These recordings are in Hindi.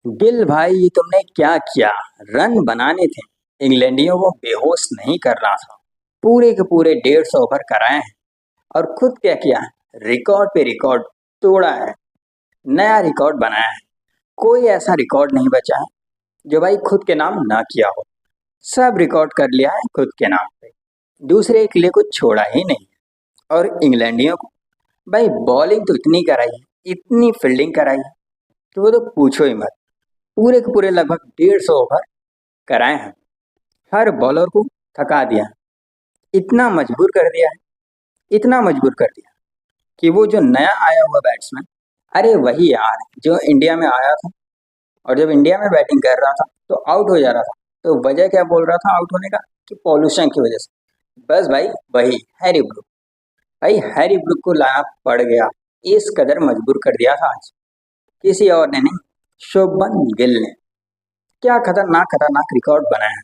गिल भाई, ये तुमने क्या किया? रन बनाने थे, इंग्लैंडियों को बेहोश नहीं करना था। पूरे के पूरे 150 ओवर कराए हैं और खुद क्या किया है? रिकॉर्ड पे रिकॉर्ड तोड़ा है, नया रिकॉर्ड बनाया है। कोई ऐसा रिकॉर्ड नहीं बचा है जो भाई खुद के नाम ना किया हो। सब रिकॉर्ड कर लिया है खुद के नाम पे, दूसरे के लिए कुछ छोड़ा ही नहीं। और इंग्लैंडियों को भाई बॉलिंग तो इतनी कराई है, इतनी फील्डिंग कराई है कि वो तो पूछो ही मत। पूरे के पूरे लगभग 150 ओवर कराए हैं, हर बॉलर को थका दिया है, इतना मजबूर कर दिया है, इतना मजबूर कर दिया कि वो जो नया आया हुआ बैट्समैन, अरे वही यार जो इंडिया में आया था और जब इंडिया में बैटिंग कर रहा था तो आउट हो जा रहा था। तो वजह क्या बोल रहा था आउट होने का? कि पॉल्यूशन की वजह से। बस भाई वही हैरी ब्रूक, भाई हैरी ब्रूक को लाना पड़ गया। इस कदर मजबूर कर दिया था आज, किसी और ने नहीं, शुभमन गिल ने। क्या खतरनाक खतरनाक रिकॉर्ड बनाया है।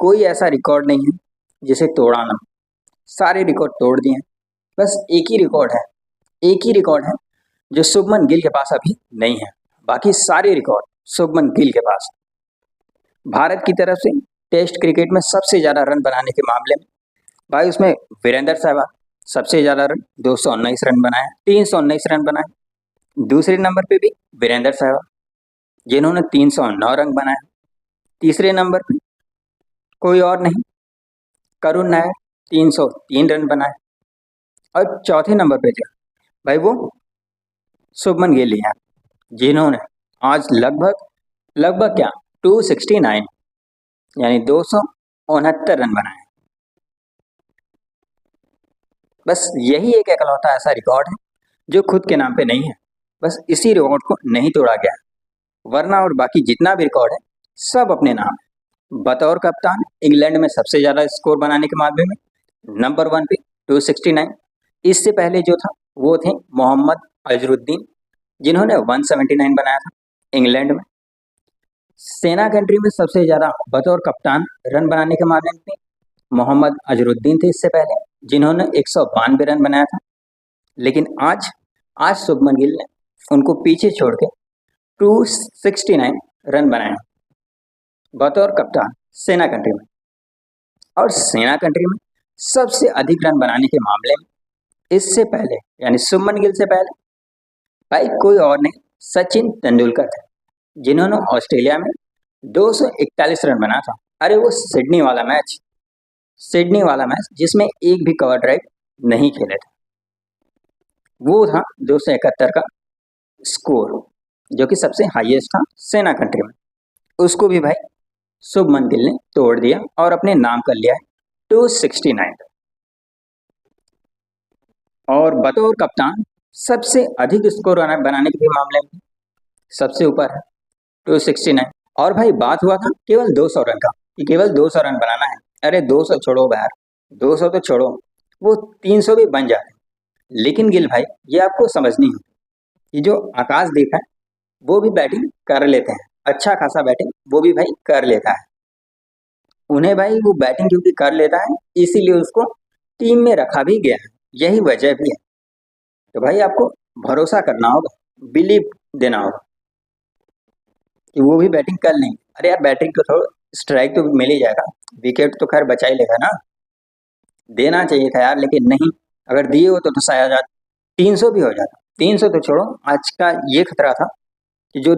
कोई ऐसा रिकॉर्ड नहीं है जिसे तोड़ा ना हो। सारे रिकॉर्ड तोड़ दिए हैं। बस एक ही रिकॉर्ड है, एक ही रिकॉर्ड है जो शुभमन गिल के पास अभी नहीं है। बाकी सारे रिकॉर्ड शुभमन गिल के पास। भारत की तरफ से टेस्ट क्रिकेट में सबसे ज़्यादा रन बनाने के मामले में भाई उसमें वीरेंद्र सहवाग सबसे ज़्यादा रन 219 रन बनाए, 319 रन बनाए। दूसरे नंबर पे भी वीरेंद्र सहवाग जिन्होंने 309 रन बनाए। तीसरे नंबर पे कोई और नहीं, करुण नायर 303 रन बनाए। और चौथे नंबर पे जो भाई वो शुभमन गिल हैं जिन्होंने आज लगभग लगभग क्या 269 यानी 269 रन बनाए। बस यही एक एकलौता ऐसा रिकॉर्ड है जो खुद के नाम पे नहीं है। बस इसी रिकॉर्ड को नहीं तोड़ा गया, वरना और बाकी जितना भी रिकॉर्ड है सब अपने नाम है। बतौर कप्तान इंग्लैंड में सबसे ज़्यादा स्कोर बनाने के मामले में नंबर 1 पे 269। इससे पहले जो था वो थे मोहम्मद अजरुद्दीन जिन्होंने 179 बनाया था इंग्लैंड में। सेना कंट्री में सबसे ज़्यादा बतौर कप्तान रन बनाने के मामले में मोहम्मद अजरुद्दीन थे इससे पहले, जिन्होंने 192 रन बनाया था। लेकिन आज आज शुभमन गिल ने उनको पीछे छोड़ के 269 रन बनाए बतौर कप्तान सेना कंट्री में। और सेना कंट्री में सबसे अधिक रन बनाने के मामले में इससे पहले यानी शुभमन गिल से पहले भाई कोई और नहीं, सचिन तेंदुलकर थे जिन्होंने ऑस्ट्रेलिया में 241 रन बनाया था। अरे वो सिडनी वाला मैच जिसमें एक भी कवर ड्राइव नहीं खेले थे, वो था 271 का स्कोर, जो कि सबसे हाईएस्ट था सेना कंट्री में। उसको भी भाई शुभमन गिल ने तोड़ दिया और अपने नाम कर लिया है 269। और बतौर कप्तान सबसे अधिक स्कोर बनाने के मामले में सबसे ऊपर है 269। और भाई बात हुआ था केवल 200 रन का, कि केवल 200 रन बनाना है। अरे 200 छोड़ो यार, 200 तो छोड़ो, वो 300 भी बन जाते। लेकिन गिल भाई ये आपको समझनी है कि जो आकाशदीप है वो भी बैटिंग कर लेते हैं, अच्छा खासा बैटिंग वो भी भाई कर लेता है। उन्हें भाई वो बैटिंग क्योंकि कर लेता है इसीलिए उसको टीम में रखा भी गया है, यही वजह भी है। तो भाई आपको भरोसा करना होगा, बिलीव देना होगा कि वो भी बैटिंग कर लेंगे। अरे यार बैटिंग तो थोड़ा स्ट्राइक तो मिल ही जाएगा, विकेट तो खैर बचा ही लेगा ना। देना चाहिए था यार, लेकिन नहीं, अगर दिए हो तो शायद आज 300 भी हो जाता। 300 तो छोड़ो, आज का ये खतरा था कि जो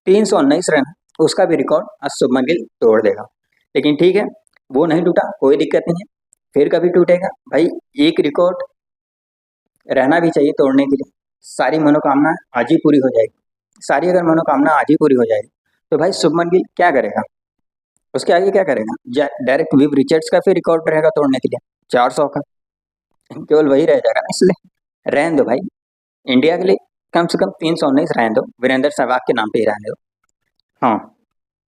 319 रन उसका भी रिकॉर्ड आज शुभमन गिल तोड़ देगा। लेकिन ठीक है, वो नहीं टूटा, कोई दिक्कत नहीं है, फिर कभी टूटेगा भाई। एक रिकॉर्ड रहना भी चाहिए तोड़ने के लिए। सारी मनोकामना आज ही पूरी हो जाएगी, सारी अगर मनोकामना आज ही पूरी हो जाएगी तो भाई शुभमन गिल क्या करेगा, उसके आगे क्या करेगा? डायरेक्ट विव रिचर्ड्स का फिर रिकॉर्ड रहेगा तोड़ने के लिए 400 का, केवल वही रह जाएगा ना। इसलिए रहने दो भाई, इंडिया के लिए कम से कम 319 रहने दो, वीरेंद्र सहवाग के नाम पे ही रहने दो। हाँ,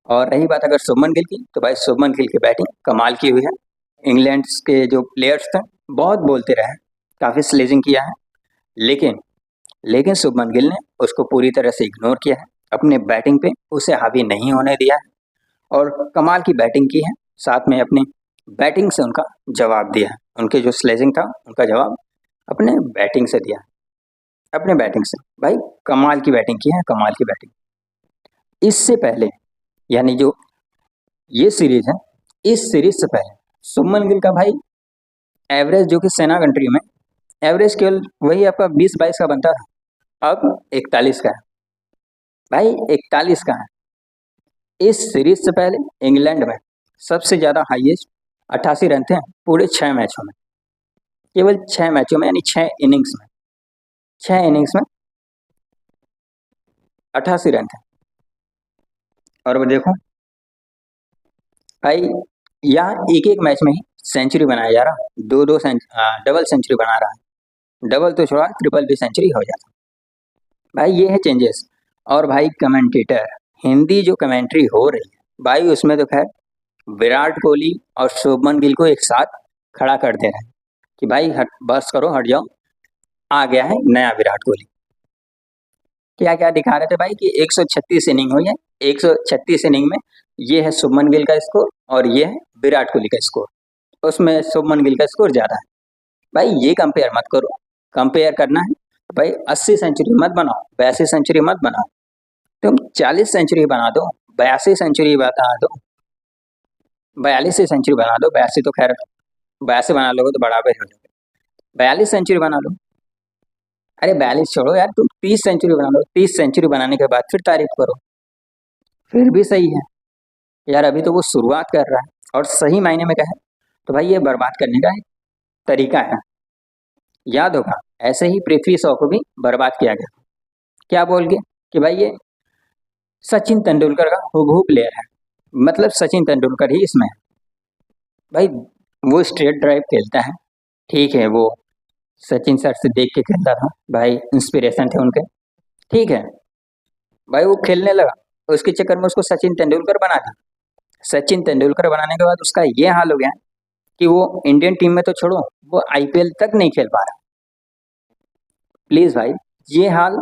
और रही बात अगर शुभमन गिल की, तो भाई शुभमन गिल की बैटिंग कमाल की हुई है। इंग्लैंड के जो प्लेयर्स थे बहुत बोलते रहे, काफ़ी स्लेजिंग किया है, लेकिन लेकिन शुभमन गिल ने उसको पूरी तरह से इग्नोर किया है, अपने बैटिंग पे उसे हावी नहीं होने दिया है और कमाल की बैटिंग की है। साथ में अपने बैटिंग से उनका जवाब दिया है, उनके जो स्लेजिंग था उनका जवाब अपने बैटिंग से दिया, अपने बैटिंग से। भाई कमाल की बैटिंग की है, कमाल की बैटिंग। इससे पहले, यानी जो ये सीरीज है, इस सीरीज से पहले शुभमन गिल का भाई एवरेज, जो कि सेना कंट्री में एवरेज केवल वही आपका 20-22 का बनता था, अब 41 का है भाई, 41 का है। इस सीरीज से पहले इंग्लैंड में सबसे ज़्यादा हाईएस्ट 88 रन थे पूरे 6 मैचों में, केवल 6 मैचों में, यानी 6 इनिंग्स में, 6 इनिंग्स में 88 रन थे। और वो देखो भाई, यहाँ एक एक मैच में ही सेंचुरी बनाया जा रहा, दो दो डबल सेंचुरी बना रहा है, डबल तो छोड़ा, ट्रिपल भी सेंचुरी हो जाता भाई। ये है चेंजेस। और भाई कमेंटेटर, हिंदी जो कमेंट्री हो रही है भाई, उसमें तो खैर विराट कोहली और शुभमन गिल को एक साथ खड़ा कर दे रहे हैं कि भाई हट, बस करो, हट जाओ, आ गया है नया विराट कोहली। क्या क्या दिखा रहे थे भाई कि 136 इनिंग हुई है, 136 इनिंग में ये है शुभमन गिल का स्कोर और ये है विराट कोहली का स्कोर, उसमें शुभमन गिल का स्कोर ज़्यादा है। भाई ये कंपेयर मत करो, कंपेयर करना है भाई 80 सेंचुरी मत बनाओ, 82 सेंचुरी मत बनाओ, तुम 40 सेंचुरी बना दो, 82 सेंचुरी बना दो, 42 सेंचुरी बना दो, 82 तो खैर 82 बना लोगे तो बराबर हो जाओगे, 42 सेंचुरी बना लो। अरे 42 छोड़ो यार, तुम 30 सेंचुरी बना लो, 30 सेंचुरी बनाने के बाद फिर तारीफ करो, फिर भी सही है यार। अभी तो वो शुरुआत कर रहा है, और सही मायने में कहे तो भाई ये बर्बाद करने का एक तरीका है। याद होगा ऐसे ही पृथ्वी शॉ को भी बर्बाद किया गया, क्या बोल के कि भाई ये सचिन तेंदुलकर का हूबहू प्लेयर है, मतलब सचिन तेंदुलकर ही इसमें है। भाई वो स्ट्रेट ड्राइव खेलता है, ठीक है, वो सचिन सर से देख के खेलता था भाई, इंस्पिरेशन थे उनके, ठीक है भाई। वो खेलने लगा, उसके चक्कर में उसको सचिन तेंदुलकर बना दिया। सचिन तेंदुलकर बनाने के बाद उसका ये हाल हो गया कि वो इंडियन टीम में तो छोड़ो, वो आईपीएल तक नहीं खेल पा रहा। प्लीज भाई ये हाल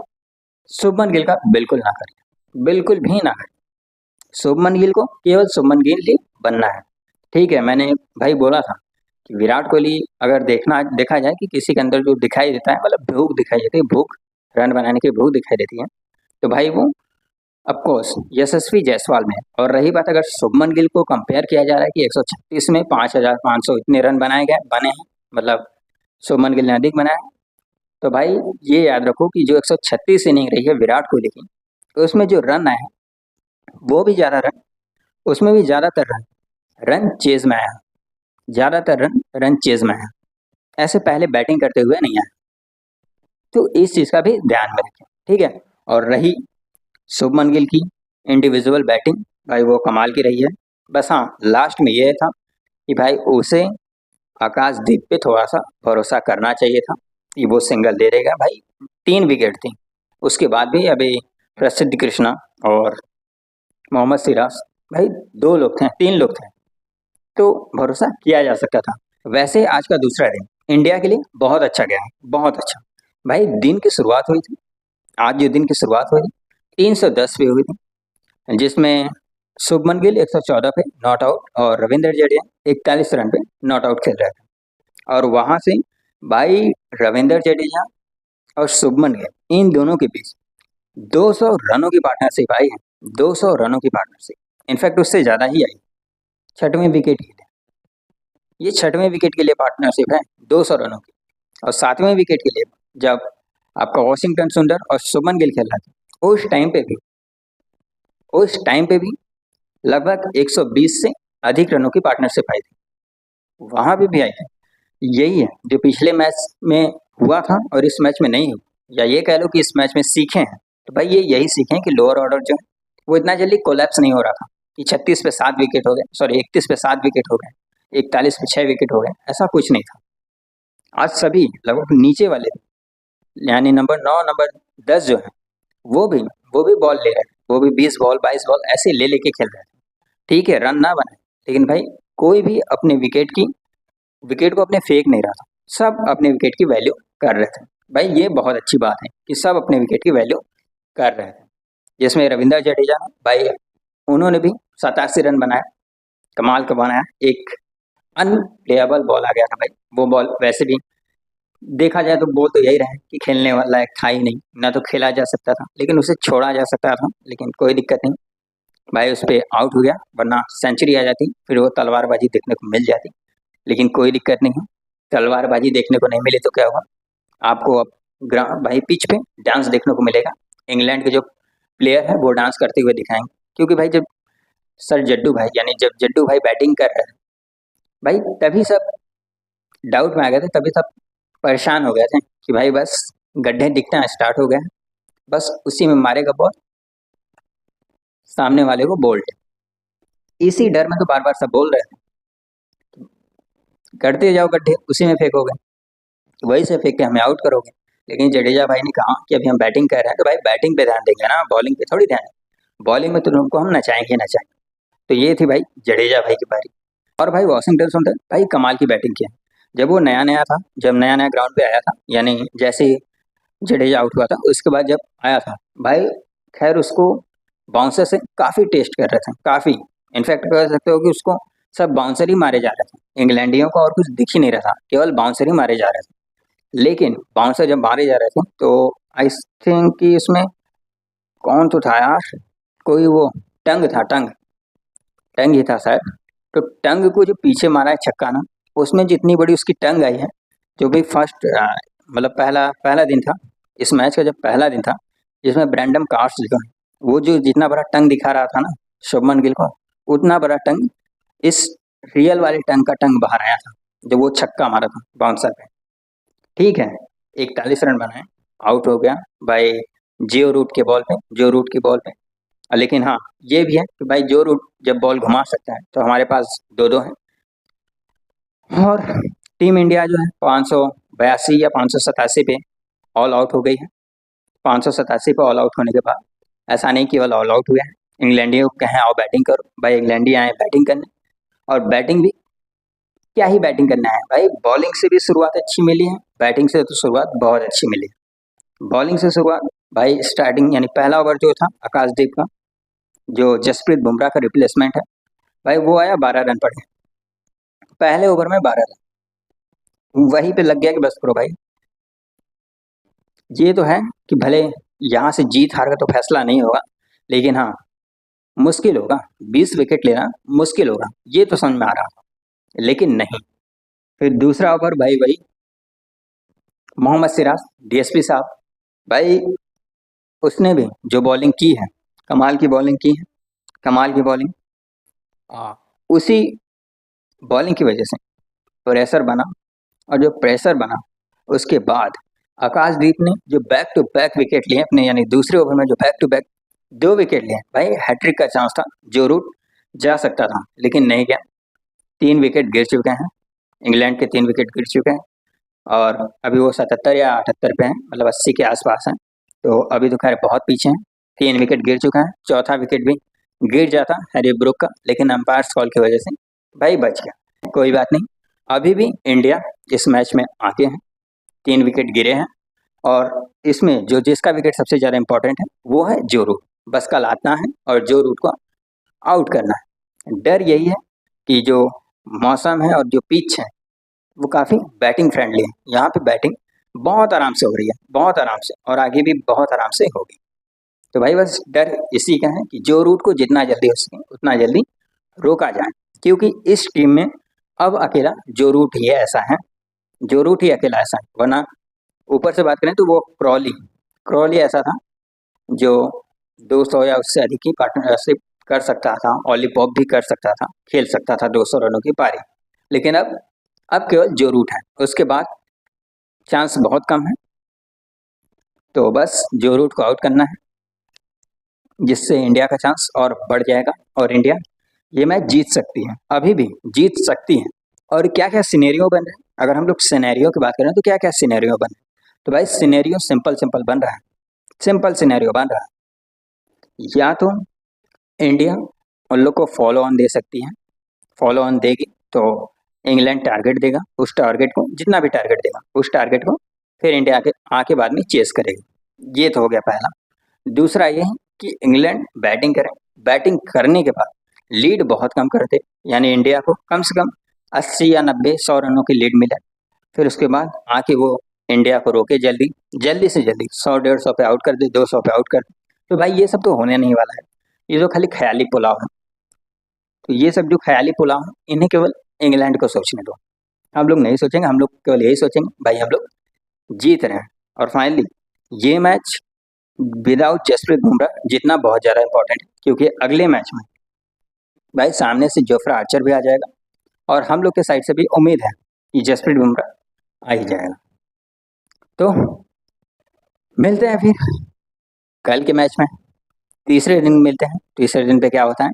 शुभमन गिल का बिल्कुल ना करिए, बिल्कुल भी ना करिए। शुभमन गिल को केवल शुभमन गिल ही बनना है, ठीक है। मैंने भाई बोला था कि विराट कोहली अगर देखा जाए कि किसी के अंदर जो दिखाई देता है, मतलब भूख दिखाई देती है, भूख, रन बनाने की भूख दिखाई देती है, तो भाई वो ऑफकोर्स यशस्वी जायसवाल में है। और रही बात अगर शुभमन गिल को कंपेयर किया जा रहा है कि 136 में 5500 इतने रन बने हैं, मतलब शुभमन गिल ने अधिक बनाया है, तो भाई ये याद रखो कि जो 136 इनिंग रही है विराट कोहली की, तो उसमें जो रन आए हैं वो भी ज़्यादा रन, उसमें भी ज़्यादातर रन चेज में आया, ज़्यादातर रन चेज में आया, ऐसे पहले बैटिंग करते हुए नहीं आया। तो इस चीज़ का भी ध्यान में रखें, ठीक है। और रही शुभमन गिल की इंडिविजुअल बैटिंग, भाई वो कमाल की रही है। बस हाँ, लास्ट में ये था कि भाई उसे आकाशदीप पे थोड़ा सा भरोसा करना चाहिए था कि वो सिंगल दे देगा। भाई 3 विकेट थी, उसके बाद भी अभी प्रसिद्ध कृष्णा और मोहम्मद सिराज, भाई 2 लोग थे, 3 लोग थे, तो भरोसा किया जा सकता था। वैसे आज का दूसरा दिन इंडिया के लिए बहुत अच्छा गया है, बहुत अच्छा। भाई दिन की शुरुआत हुई थी, आज जो दिन की शुरुआत हुई 310 पे हुई थी, जिसमें शुभमन गिल 114 पे नॉट आउट और रविंद्र जडेजा 41 रन पे नॉट आउट खेल रहे थे। और वहाँ से भाई रविंद्र जडेजा और शुभमन गिल इन दोनों के बीच 200 रनों की पार्टनरशिप आई है, 200 रनों की पार्टनरशिप, इनफैक्ट उससे ज़्यादा ही आई, 6वें विकेट के लिए, ये 6वें विकेट के लिए पार्टनरशिप है 200 रनों की। और 7वें विकेट के लिए जब आपका वॉशिंगटन सुंदर और शुभमन गिल खेल रहा था, उस टाइम पे भी लगभग 120 से अधिक रनों की पार्टनरशिप आई थी, वहाँ पे भी आई थी। यही है जो पिछले मैच में हुआ था और इस मैच में नहीं हुआ, या ये कह लो कि इस मैच में सीखे हैं। तो भाई ये यही सीखे हैं कि लोअर ऑर्डर जो है वो इतना जल्दी कोलैप्स नहीं हो रहा था कि 36 पे 7 विकेट हो गए, सॉरी 31 पे 7 विकेट हो गए, 41 पे 6 विकेट हो गए, ऐसा कुछ नहीं था। आज सभी लगभग नीचे वाले, यानी नंबर 9, नंबर 10 जो है वो भी बॉल ले रहे थे, वो भी 20 बॉल 22 बॉल ऐसे ले लेके खेल रहे थे। ठीक है रन ना बने, लेकिन भाई कोई भी अपने विकेट को अपने फेंक नहीं रहा था, सब अपने विकेट की वैल्यू कर रहे थे। भाई ये बहुत अच्छी बात है कि सब अपने विकेट की वैल्यू कर रहे थे, जिसमें रविंद्र जडेजा भाई उन्होंने भी 87 रन बनाए, कमाल का बनाया। एक अनप्लेएबल बॉल आ गया था भाई, वो बॉल वैसे भी देखा जाए तो बोल तो यही रहे कि खेलने वाला एक था ही नहीं, ना तो खेला जा सकता था, लेकिन उसे छोड़ा जा सकता था, लेकिन कोई दिक्कत नहीं, भाई उस पर आउट हो गया, वरना सेंचुरी आ जाती, फिर वो तलवारबाजी देखने को मिल जाती। लेकिन कोई दिक्कत नहीं है, तलवारबाजी देखने को नहीं मिली तो क्या हुआ, आपको अब भाई पिच पे डांस देखने को मिलेगा। इंग्लैंड के जो प्लेयर है वो डांस करते हुए दिखाएंगे, क्योंकि भाई जब सर जड्डू भाई यानी जब जड्डू भाई बैटिंग कर रहे थे भाई, तभी सब डाउट में आ गए थे, तभी सब परेशान हो गए थे कि भाई बस गड्ढे दिखना स्टार्ट हो गए, बस उसी में मारेगा बॉल, सामने वाले को बोल्ड। इसी डर में तो बार बार सब बोल रहे थे, करते जाओ गड्ढे, उसी में फेंकोगे, वही से फेंक के हमें आउट करोगे। लेकिन जडेजा भाई ने कहा कि अभी हम बैटिंग कर रहे हैं तो भाई बैटिंग पे ध्यान देंगे ना, बॉलिंग पे थोड़ी ध्यान, बॉलिंग में तो तुमको हम नचाएंगे नचाएंगे। तो ये थी भाई जडेजा भाई की बारी। और भाई वॉशिंगटन सुंदर भाई कमाल की बैटिंग किया, जब वो नया नया था, जब नया नया ग्राउंड पे आया था, यानी जैसे ही जडेजा आउट हुआ था उसके बाद जब आया था भाई, खैर उसको बाउंसर से काफ़ी टेस्ट कर रहे थे, काफ़ी, इनफैक्ट कह सकते हो कि उसको सब बाउंसर ही मारे जा रहे थे, इंग्लैंडियों को और कुछ दिख ही नहीं रहा था, केवल बाउंसर ही मारे जा रहे थे। लेकिन बाउंसर जब मारे जा रहे थे तो आई थिंक कि इसमें कौन तो था यार, कोई वो टंग था, टंग टंग ही था शायद। तो टंग को जो पीछे मारा है छक्का ना, उसमें जितनी बड़ी उसकी टंग आई है, जो भी फर्स्ट मतलब पहला पहला दिन था, इस मैच का जब पहला दिन था, जिसमें ब्रैंडम कार्स जो है वो जो जितना बड़ा टंग दिखा रहा था ना शुभमन गिल को, उतना बड़ा टंग इस रियल वाले टंग का टंग बाहर आया था जब वो छक्का मारा था बाउंसर पे। ठीक है, 41 रन बनाए, आउट हो गया भाई जियो रूट के बॉल पे, जो रूट की बॉल पे। लेकिन हाँ ये भी है कि भाई जो रूट जब बॉल घुमा सकता है तो हमारे पास दो दो हैं। और टीम इंडिया जो है 582 या 587 पे ऑल आउट हो गई है। 587 पे ऑल आउट होने के बाद ऐसा नहीं केवल ऑल आउट हुए हैं, इंग्लैंडियों को कहें आओ बैटिंग करो, भाई इंग्लैंडी आए बैटिंग करने, और बैटिंग भी क्या ही बैटिंग करना है भाई, बॉलिंग से भी शुरुआत अच्छी मिली है, बैटिंग से तो शुरुआत बहुत अच्छी मिली है। बॉलिंग से शुरुआत भाई, स्टार्टिंग यानी पहला ओवर जो था आकाशदीप का, जो जसप्रीत बुमराह का रिप्लेसमेंट है, भाई वो आया 12 रन पर, पहले ओवर में 12 रन, वहीं पे लग गया कि बस करो भाई। ये तो है कि भले यहाँ से जीत हार का तो फैसला नहीं होगा, लेकिन हाँ मुश्किल होगा, 20 विकेट लेना मुश्किल होगा, ये तो समझ में आ रहा था, लेकिन नहीं। फिर दूसरा ओवर भाई वही मोहम्मद सिराज डीएसपी साहब, भाई उसने भी जो बॉलिंग की है, कमाल की बॉलिंग की है, कमाल की बॉलिंग। उसी बॉलिंग की वजह से प्रेशर बना, और जो प्रेशर बना उसके बाद आकाशदीप ने जो बैक टू बैक विकेट लिए अपने, यानी दूसरे ओवर में जो बैक टू बैक 2 विकेट लिए, भाई हैट्रिक का चांस था, जो रूट जा सकता था लेकिन नहीं गया। 3 विकेट गिर चुके हैं, इंग्लैंड के 3 विकेट गिर चुके हैं, और अभी वो 77 या 78 पे हैं, मतलब 80 के आसपास हैं, तो अभी तो खैर बहुत पीछे हैं। 3 विकेट गिर चुका है, चौथा विकेट भी गिर जाता हैरी ब्रूक का, लेकिन अंपायर कॉल की वजह से भाई बच गया, कोई बात नहीं। अभी भी इंडिया इस मैच में आगे हैं, 3 विकेट गिरे हैं, और इसमें जो जिसका विकेट सबसे ज़्यादा इंपॉर्टेंट है वो है जो रूट, बस कल आना है और जो रूट को आउट करना है। डर यही है कि जो मौसम है और जो पिच है वो काफ़ी बैटिंग फ्रेंडली है, यहाँ पे बैटिंग बहुत आराम से हो रही है, बहुत आराम से, और आगे भी बहुत आराम से होगी। तो भाई बस डर इसी का है कि जो रूट को जितना जल्दी हो सके उतना जल्दी रोका जाए, क्योंकि इस टीम में अब अकेला जो रूट ही ऐसा है, जो रूट ही अकेला ऐसा है, वरना ऊपर से बात करें तो वो क्रॉली ऐसा था जो 200 या उससे अधिक की पार्टनरशिप कर सकता था, ऑलीपॉप भी कर सकता था, खेल सकता था 200 रनों की पारी। लेकिन अब केवल जो रूट है, उसके बाद चांस बहुत कम है, तो बस जो रूट को आउट करना है, जिससे इंडिया का चांस और बढ़ जाएगा, और इंडिया ये मैच जीत सकती है, अभी भी जीत सकती है। और क्या क्या सिनेरियो बन रहे हैं, अगर हम लोग सिनेरियो की बात करें तो क्या क्या सिनेरियो बन रहे हैं, तो भाई सिनेरियो सिंपल सिंपल बन रहा है, सिंपल सिनेरियो बन रहा है। या तो इंडिया उन लोग को फॉलो ऑन दे सकती है, फॉलो ऑन देगी तो इंग्लैंड टारगेट देगा, उस टारगेट को जितना भी टारगेट देगा उस टारगेट को फिर इंडिया आके बाद में चेस करेगी, ये तो हो गया पहला। दूसरा ये है कि इंग्लैंड बैटिंग करे, बैटिंग करने के बाद लीड बहुत कम कर दे, यानी इंडिया को कम से कम 80 या 90 100 रनों की लीड मिले, फिर उसके बाद आके वो इंडिया को रोके, जल्दी से जल्दी 100 150 पे आउट कर दे, 200 पे आउट कर दे। तो भाई ये सब तो होने नहीं वाला है, ये जो खाली ख्याली पुलाव है, तो ये सब जो ख्याली पुलाव है, इन्हें केवल इंग्लैंड को सोचने दो। हम लोग नहीं सोचेंगे, हम लोग केवल यही सोचेंगे भाई हम लोग जीत रहे हैं। और फाइनली ये मैच विदाउट जसप्रीत बुमराह जीतना बहुत ज़्यादा इंपॉर्टेंट है, क्योंकि अगले मैच में भाई सामने से जोफ्रा आर्चर भी आ जाएगा और हम लोग के साइड से भी उम्मीद है कि जसप्रीत बुमराह आ ही जाएगा। तो मिलते हैं फिर कल के मैच में, तीसरे दिन मिलते हैं। तीसरे दिन पे क्या होता है